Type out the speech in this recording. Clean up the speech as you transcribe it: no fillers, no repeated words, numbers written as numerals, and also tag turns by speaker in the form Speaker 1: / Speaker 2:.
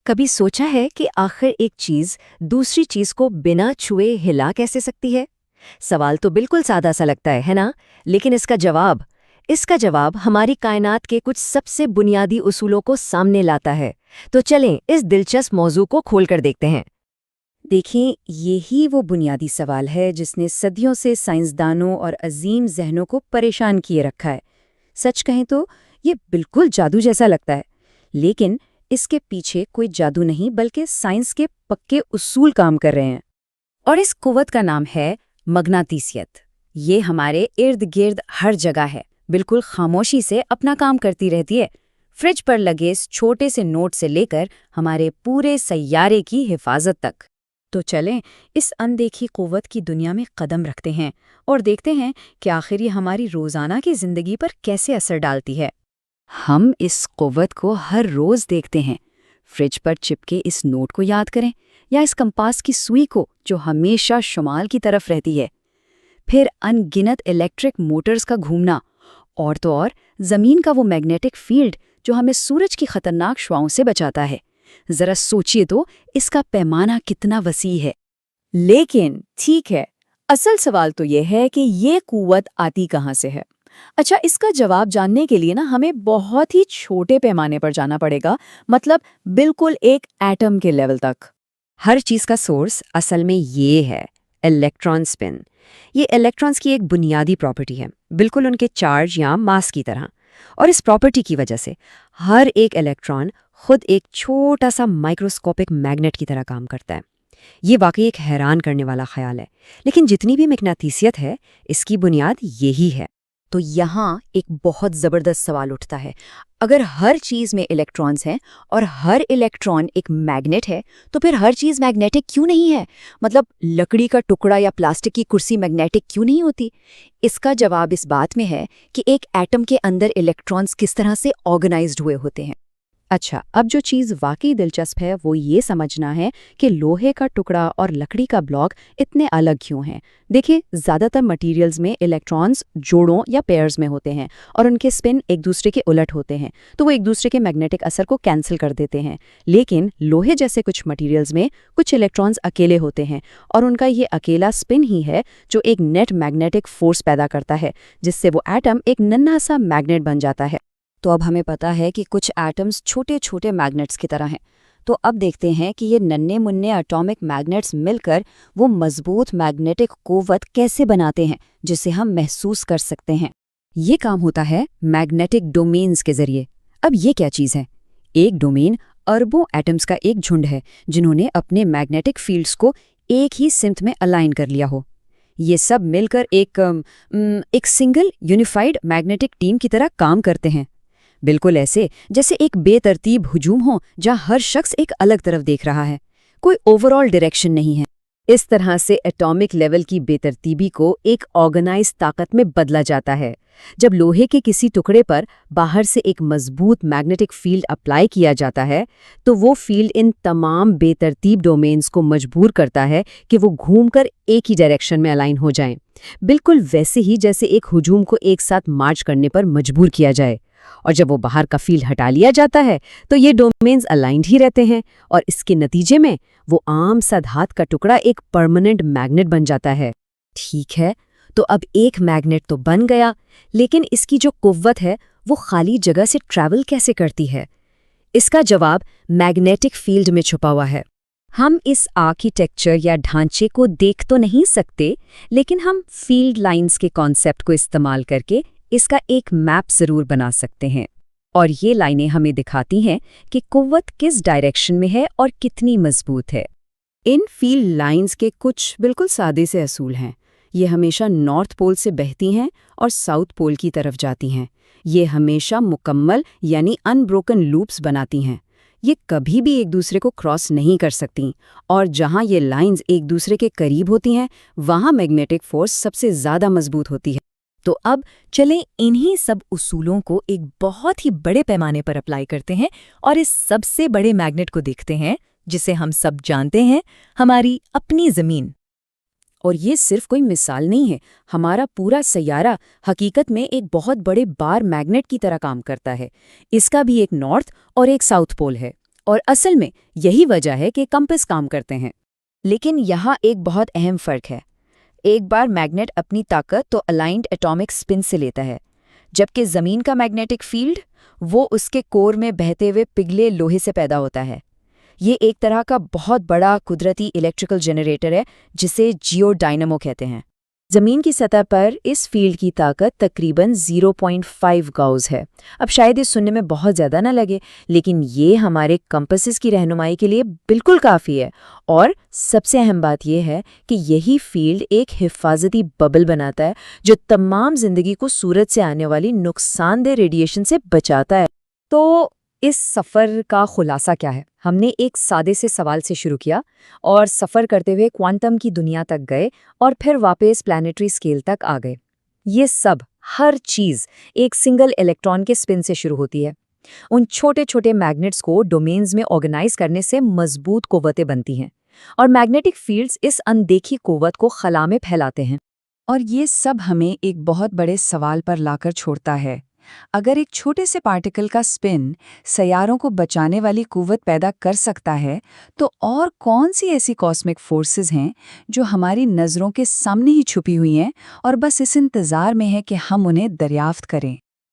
Speaker 1: कभी सोचा है कि आखिर एक चीज दूसरी चीज को बिना छुए हिला कैसे सकती है? सवाल तो बिल्कुल सादा सा लगता है ना? लेकिन इसका जवाब हमारी कायनात के कुछ सबसे बुनियादी उसूलों को सामने लाता है। तो चलें इस दिलचस्प मौजू को खोलकर देखते हैं।
Speaker 2: देखिए, यही वो बुनियादी सवाल है जिसने सदियों से साइंसदानों और अजीम जहनों को परेशान किए रखा है। सच कहें तो ये बिल्कुल जादू जैसा लगता है, लेकिन इसके पीछे कोई जादू नहीं बल्कि साइंस के पक्के उसूल काम कर रहे हैं। और इस कुव्वत का नाम है मगनातीसियत। ये हमारे इर्द गिर्द हर जगह है, बिल्कुल खामोशी से अपना काम करती रहती है। फ्रिज पर लगे इस छोटे से नोट से लेकर हमारे पूरे सैयारे की हिफाजत तक। तो चलें इस अनदेखी कुव्वत की दुनिया में कदम रखते हैं और देखते हैं कि आखिर ये हमारी रोज़ाना की ज़िंदगी पर कैसे असर डालती है। हम इस कुव्वत को हर रोज़ देखते हैं। फ्रिज पर चिपके इस नोट को याद करें, या इस कंपास की सुई को जो हमेशा शुमाल की तरफ रहती है। फिर अनगिनत इलेक्ट्रिक मोटर्स का घूमना, और तो और ज़मीन का वो मैग्नेटिक फील्ड जो हमें सूरज की खतरनाक शुआओं से बचाता है। जरा सोचिए तो इसका पैमाना कितना वसी है। लेकिन ठीक है, असल सवाल तो ये है कि ये कुव्वत आती कहाँ से है। अच्छा, इसका जवाब जानने के लिए हमें बहुत ही छोटे पैमाने पर जाना पड़ेगा, मतलब बिल्कुल एक एटम के लेवल तक।
Speaker 1: हर चीज का सोर्स असल में ये है, इलेक्ट्रॉन स्पिन। ये इलेक्ट्रॉन्स की एक बुनियादी प्रॉपर्टी है, बिल्कुल उनके चार्ज या मास की तरह। और इस प्रॉपर्टी की वजह से हर एक इलेक्ट्रॉन खुद एक छोटा सा माइक्रोस्कोपिक मैग्नेट की तरह काम करता है। ये वाकई एक हैरान करने वाला ख्याल है, लेकिन जितनी भी मैग्नेटिसियत है, इसकी बुनियाद यही है।
Speaker 2: तो यहाँ एक बहुत ज़बरदस्त सवाल उठता है। अगर हर चीज़ में इलेक्ट्रॉन्स हैं और हर इलेक्ट्रॉन एक मैग्नेट है, तो फिर हर चीज़ मैग्नेटिक क्यों नहीं है? मतलब लकड़ी का टुकड़ा या प्लास्टिक की कुर्सी मैग्नेटिक क्यों नहीं होती? इसका जवाब इस बात में है कि एक एटम के अंदर इलेक्ट्रॉन्स किस तरह से ऑर्गेनाइज्ड हुए होते हैं। अच्छा, अब जो चीज़ वाकई दिलचस्प है वो ये समझना है कि लोहे का टुकड़ा और लकड़ी का ब्लॉक इतने अलग क्यों हैं। देखिए, ज़्यादातर मटेरियल्स में इलेक्ट्रॉन्स जोड़ों या पेयर्स में होते हैं और उनके स्पिन एक दूसरे के उलट होते हैं, तो वो एक दूसरे के मैग्नेटिक असर को कैंसिल कर देते हैं। लेकिन लोहे जैसे कुछ मटेरियल्स में कुछ इलेक्ट्रॉन्स अकेले होते हैं, और उनका ये अकेला स्पिन ही है जो एक नेट मैग्नेटिक फोर्स पैदा करता है, जिससे वो एटम एक नन्हा सा मैग्नेट बन जाता है। तो अब हमें पता है कि कुछ एटम्स छोटे छोटे मैग्नेट्स की तरह हैं। तो अब देखते हैं कि ये नन्हे मुन्ने एटॉमिक मैग्नेट्स मिलकर वो मजबूत मैग्नेटिक कुव्वत कैसे बनाते हैं, जिसे हम महसूस कर सकते हैं। ये काम होता है मैग्नेटिक डोमेन्स के जरिए। अब ये क्या चीज़ है? एक डोमेन अरबों एटम्स का एक झुंड है जिन्होंने अपने मैग्नेटिक फील्ड्स को एक ही सिमत में अलाइन कर लिया हो। ये सब मिलकर एक सिंगल यूनिफाइड मैग्नेटिक टीम की तरह काम करते हैं, बिल्कुल ऐसे जैसे एक बेतरतीब हुजूम हो जहां हर शख्स एक अलग तरफ देख रहा है, कोई ओवरऑल डायरेक्शन नहीं है। इस तरह से एटॉमिक लेवल की बेतरतीबी को एक ऑर्गेनाइज ताकत में बदला जाता है। जब लोहे के किसी टुकड़े पर बाहर से एक मजबूत मैग्नेटिक फील्ड अप्लाई किया जाता है, तो वो फील्ड इन तमाम बेतरतीब डोमेन्स को मजबूर करता है कि वो घूमकर एक ही डायरेक्शन में अलाइन हो जाएं, बिल्कुल वैसे ही जैसे एक हुजूम को एक साथ मार्च करने पर मजबूर किया जाए। और जब वो बाहर का फील्ड हटा लिया जाता है, तो ये डोमेन्स अलाइंड ही रहते हैं, और इसके नतीजे में वो आम सा धात का टुकड़ा एक परमानेंट मैग्नेट बन जाता है। ठीक है, तो अब एक मैग्नेट तो बन गया, लेकिन इसकी जो कुव्वत है वो खाली जगह से ट्रैवल कैसे करती है? इसका जवाब मैग्नेटिक फील्ड में छुपा हुआ है। हम इस आर्किटेक्चर या ढांचे को देख तो नहीं सकते, लेकिन हम फील्ड लाइंस के कॉन्सेप्ट को इस्तेमाल करके इसका एक मैप जरूर बना सकते हैं। और ये लाइनें हमें दिखाती हैं कि कुव्वत किस डायरेक्शन में है और कितनी मजबूत है। इन फील्ड लाइंस के कुछ बिल्कुल सादे से असूल हैं। ये हमेशा नॉर्थ पोल से बहती हैं और साउथ पोल की तरफ जाती हैं। ये हमेशा मुकम्मल यानी अनब्रोकन लूप्स बनाती हैं। ये कभी भी एक दूसरे को क्रॉस नहीं कर सकती, और जहाँ ये लाइंस एक दूसरे के करीब होती हैं, वहाँ मैग्नेटिक फोर्स सबसे ज़्यादा मजबूत होती है। तो अब चलें इन्हीं सब उसूलों को एक बहुत ही बड़े पैमाने पर अप्लाई करते हैं और इस सबसे बड़े मैग्नेट को देखते हैं जिसे हम सब जानते हैं, हमारी अपनी ज़मीन। और ये सिर्फ कोई मिसाल नहीं है, हमारा पूरा सैयारा हकीकत में एक बहुत बड़े बार मैग्नेट की तरह काम करता है। इसका भी एक नॉर्थ और एक साउथ पोल है, और असल में यही वजह है कि कंपास काम करते हैं। लेकिन यहाँ एक बहुत अहम फ़र्क है। एक बार मैग्नेट अपनी ताकत तो अलाइंड एटॉमिक स्पिन से लेता है, जबकि ज़मीन का मैग्नेटिक फील्ड वो उसके कोर में बहते हुए पिघले लोहे से पैदा होता है। ये एक तरह का बहुत बड़ा कुदरती इलेक्ट्रिकल जनरेटर है जिसे जियोडायनामो कहते हैं। ज़मीन की सतह पर इस फील्ड की ताकत तकरीबन 0.5 गाउस है। अब शायद ये सुनने में बहुत ज़्यादा ना लगे, लेकिन ये हमारे कंपासेस की रहनुमाई के लिए बिल्कुल काफ़ी है। और सबसे अहम बात यह है कि यही फील्ड एक हिफाजती बबल बनाता है जो तमाम ज़िंदगी को सूरज से आने वाली नुकसानदेह रेडिएशन से बचाता है।
Speaker 1: तो इस सफ़र का खुलासा क्या है? हमने एक सादे से सवाल से शुरू किया और सफ़र करते हुए क्वांटम की दुनिया तक गए और फिर वापस प्लैनेटरी स्केल तक आ गए। ये सब, हर चीज़ एक सिंगल इलेक्ट्रॉन के स्पिन से शुरू होती है। उन छोटे छोटे मैग्नेट्स को डोमेन्स में ऑर्गेनाइज करने से मजबूत कुव्वतें बनती हैं और मैग्नेटिक फील्ड्स इस अनदेखी कुव्वत को खला में फैलाते हैं।
Speaker 2: और ये सब हमें एक बहुत बड़े सवाल पर लाकर छोड़ता है। अगर एक छोटे से पार्टिकल का स्पिन सैयारों को बचाने वाली कुव्वत पैदा कर सकता है, तो और कौन सी ऐसी कॉस्मिक फोर्सेस हैं जो हमारी नज़रों के सामने ही छुपी हुई हैं और बस इस इंतज़ार में है कि हम उन्हें दरियाफ्त करें।